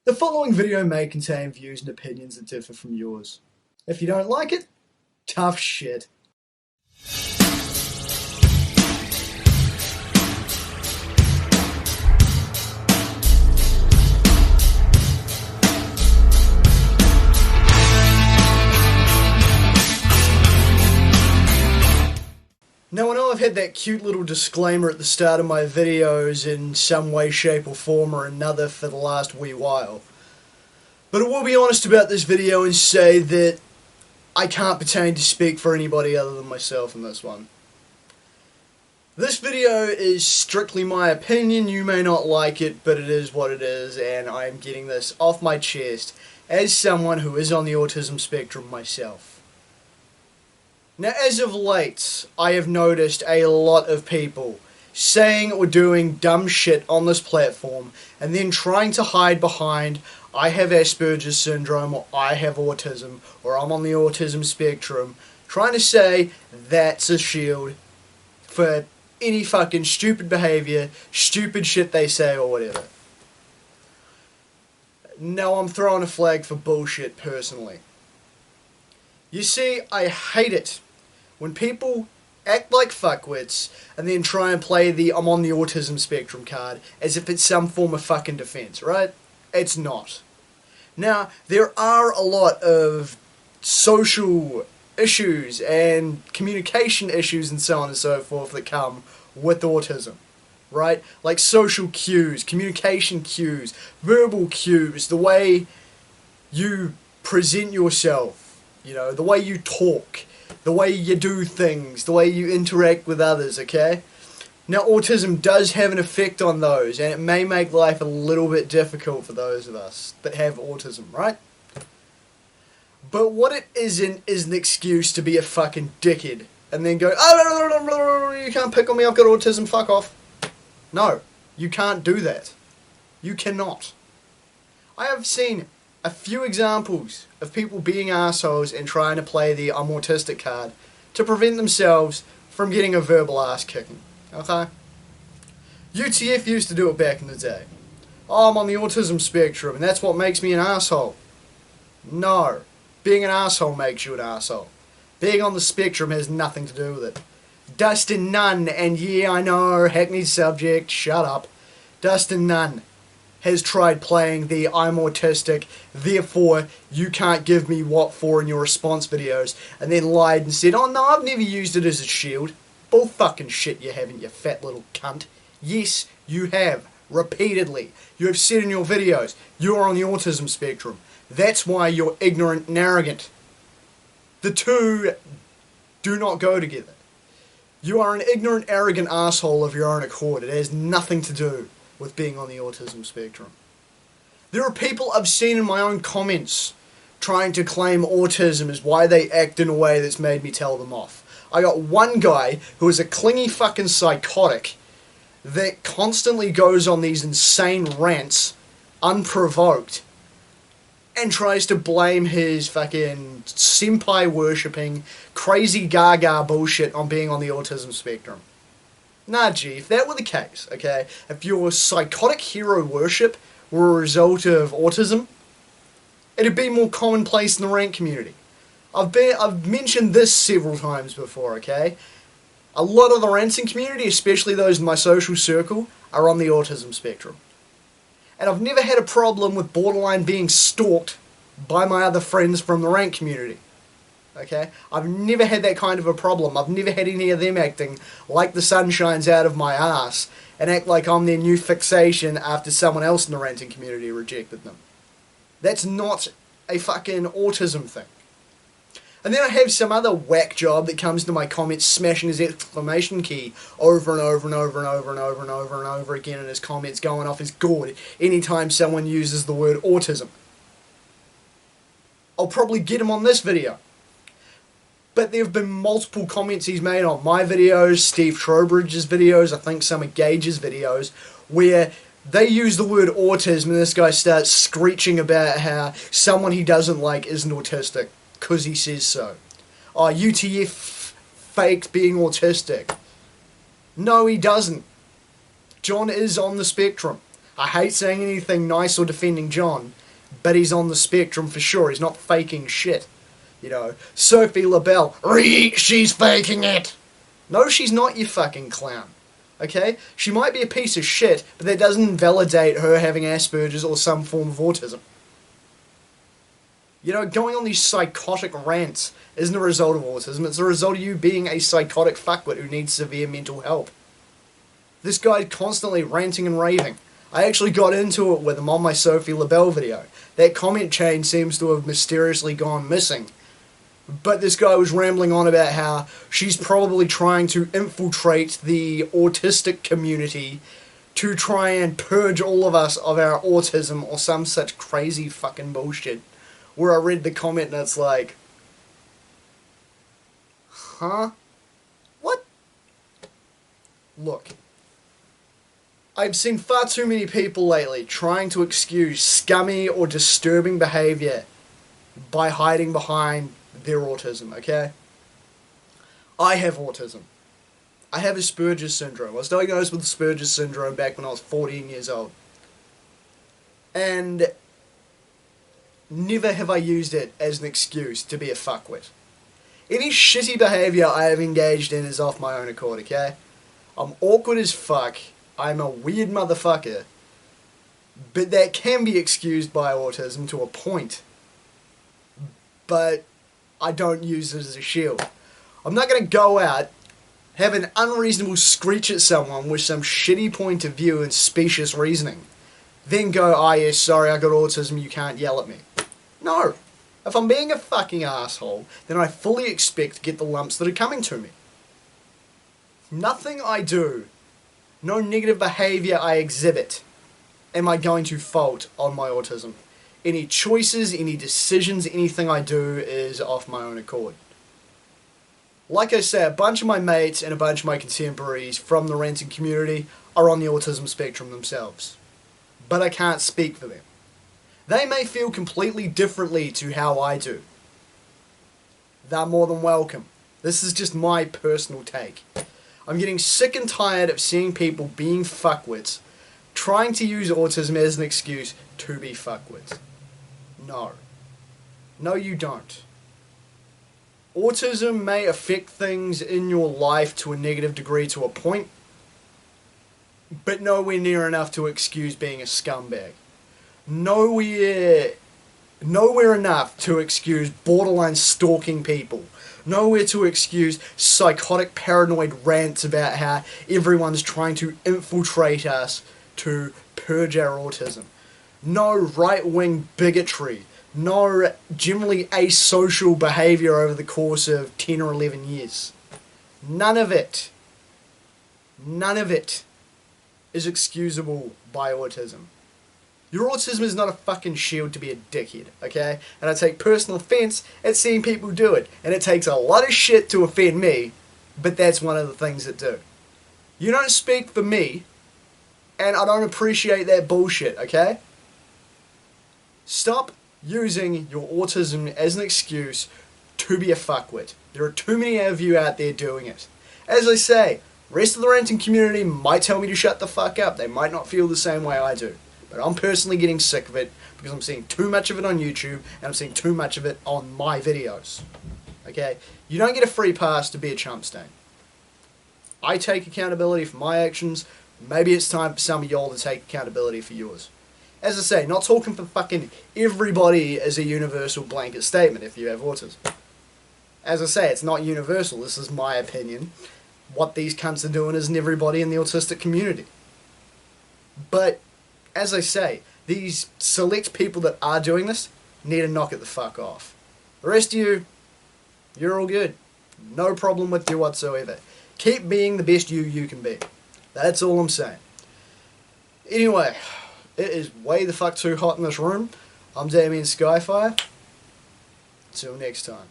The following video may contain views and opinions that differ from yours. If you don't like it, tough shit. Now I know I've had that cute little disclaimer at the start of my videos in some way, shape or form or another for the last wee while. But I will be honest about this video and say that I can't pertain to speak for anybody other than myself in this one. This video is strictly my opinion. You may not like it, but it is what it is, and I am getting this off my chest as someone who is on the autism spectrum myself. Now, as of late, I have noticed a lot of people saying or doing dumb shit on this platform and then trying to hide behind, I have Aspergers syndrome, or I have autism, or I'm on the autism spectrum, trying to say that's a shield for any fucking stupid behaviour, stupid shit they say or whatever. Now, I'm throwing a flag for bullshit personally. You see, I hate it when people act like fuckwits and then try and play the I'm on the autism spectrum card as if it's some form of fucking defense, right? It's not. Now, there are a lot of social issues and communication issues and so on and so forth that come with autism, right? Like social cues, communication cues, verbal cues, the way you present yourself, you know, the way you talk, the way you do things, the way you interact with others, okay? Now, autism does have an effect on those, and it may make life a little bit difficult for those of us that have autism, right? But what it isn't is an excuse to be a fucking dickhead, and then go, oh, you can't pick on me, I've got autism, fuck off. No, you can't do that. You cannot. I have seen a few examples of people being assholes and trying to play the I'm autistic card to prevent themselves from getting a verbal ass kicking. Okay? UTF used to do it back in the day. Oh, I'm on the autism spectrum and that's what makes me an asshole. No. Being an asshole makes you an asshole. Being on the spectrum has nothing to do with it. Dustin Nunn, and yeah, I know, hackneyed subject, shut up. Dustin Nunn has tried playing the I'm autistic, therefore you can't give me what for in your response videos, and then lied and said, oh no, I've never used it as a shield. Bull fucking shit you haven't, you fat little cunt. Yes, you have. Repeatedly. You have said in your videos, you're on the autism spectrum. That's why you're ignorant and arrogant. The two do not go together. You are an ignorant, arrogant asshole of your own accord. It has nothing to do with being on the autism spectrum. There are people I've seen in my own comments trying to claim autism is why they act in a way that's made me tell them off. I got one guy who is a clingy fucking psychotic that constantly goes on these insane rants, unprovoked, and tries to blame his fucking senpai worshipping, crazy gaga bullshit on being on the autism spectrum. Nah, gee, if that were the case, okay, if your psychotic hero worship were a result of autism, it'd be more commonplace in the rank community. I've mentioned this several times before, okay? A lot of the ranting community, especially those in my social circle, are on the autism spectrum. And I've never had a problem with borderline being stalked by my other friends from the rank community. Okay? I've never had that kind of a problem. I've never had any of them acting like the sun shines out of my ass and act like I'm their new fixation after someone else in the ranting community rejected them. That's not a fucking autism thing. And then I have some other whack job that comes into my comments smashing his exclamation key over and over and over and over and over and over and over again in his comments, going off his gourd anytime someone uses the word autism. I'll probably get him on this video. But there have been multiple comments he's made on my videos, Steve Trowbridge's videos, I think some of Gage's videos, where they use the word autism and this guy starts screeching about how someone he doesn't like isn't autistic, because he says so. Oh, UTF faked being autistic. No, he doesn't. John is on the spectrum. I hate saying anything nice or defending John, but he's on the spectrum for sure. He's not faking shit. You know, Sophie LaBelle, she's faking it. No, she's not, you fucking clown. Okay? She might be a piece of shit, but that doesn't invalidate her having Aspergers or some form of autism. You know, going on these psychotic rants isn't a result of autism, it's a result of you being a psychotic fuckwit who needs severe mental help. This guy's constantly ranting and raving. I actually got into it with him on my Sophie LaBelle video. That comment chain seems to have mysteriously gone missing. But this guy was rambling on about how she's probably trying to infiltrate the autistic community to try and purge all of us of our autism or some such crazy fucking bullshit. Where I read the comment and it's like, huh? What? Look, I've seen far too many people lately trying to excuse scummy or disturbing behaviour by hiding behind their autism, okay? I have autism. I have Aspergers syndrome. I was diagnosed with Aspergers syndrome back when I was 14 years old. And never have I used it as an excuse to be a fuckwit. Any shitty behaviour I have engaged in is off my own accord, okay? I'm awkward as fuck. I'm a weird motherfucker. But that can be excused by autism to a point. But I don't use it as a shield. I'm not going to go out, have an unreasonable screech at someone with some shitty point of view and specious reasoning. Then go, oh yeah, sorry, I got autism, you can't yell at me. No. If I'm being a fucking asshole, then I fully expect to get the lumps that are coming to me. Nothing I do, no negative behaviour I exhibit, am I going to fault on my autism. Any choices, any decisions, anything I do is off my own accord. Like I say, a bunch of my mates and a bunch of my contemporaries from the ranting community are on the autism spectrum themselves. But I can't speak for them. They may feel completely differently to how I do. They're more than welcome. This is just my personal take. I'm getting sick and tired of seeing people being fuckwits, trying to use autism as an excuse to be fuckwits. No. No, you don't. Autism may affect things in your life to a negative degree to a point, but nowhere near enough to excuse being a scumbag. Nowhere enough to excuse borderline stalking people. Nowhere to excuse psychotic paranoid rants about how everyone's trying to infiltrate us to purge our autism. No right-wing bigotry. No generally asocial behaviour over the course of 10 or 11 years. None of it is excusable by autism. Your autism is not a fucking shield to be a dickhead, okay? And I take personal offence at seeing people do it. And it takes a lot of shit to offend me, but that's one of the things that do. You don't speak for me, and I don't appreciate that bullshit, okay? Stop using your autism as an excuse to be a fuckwit. There are too many of you out there doing it. As I say, rest of the ranting community might tell me to shut the fuck up. They might not feel the same way I do. But I'm personally getting sick of it because I'm seeing too much of it on YouTube and I'm seeing too much of it on my videos. Okay? You don't get a free pass to be a chump stain. I take accountability for my actions. Maybe it's time for some of y'all to take accountability for yours. As I say, not talking for fucking everybody as a universal blanket statement if you have autism. As I say, it's not universal. This is my opinion. What these cunts are doing isn't everybody in the autistic community. But as I say, these select people that are doing this need to knock it the fuck off. The rest of you, you're all good. No problem with you whatsoever. Keep being the best you can be. That's all I'm saying. Anyway, it is way the fuck too hot in this room. I'm Damian Skyfire. Till next time.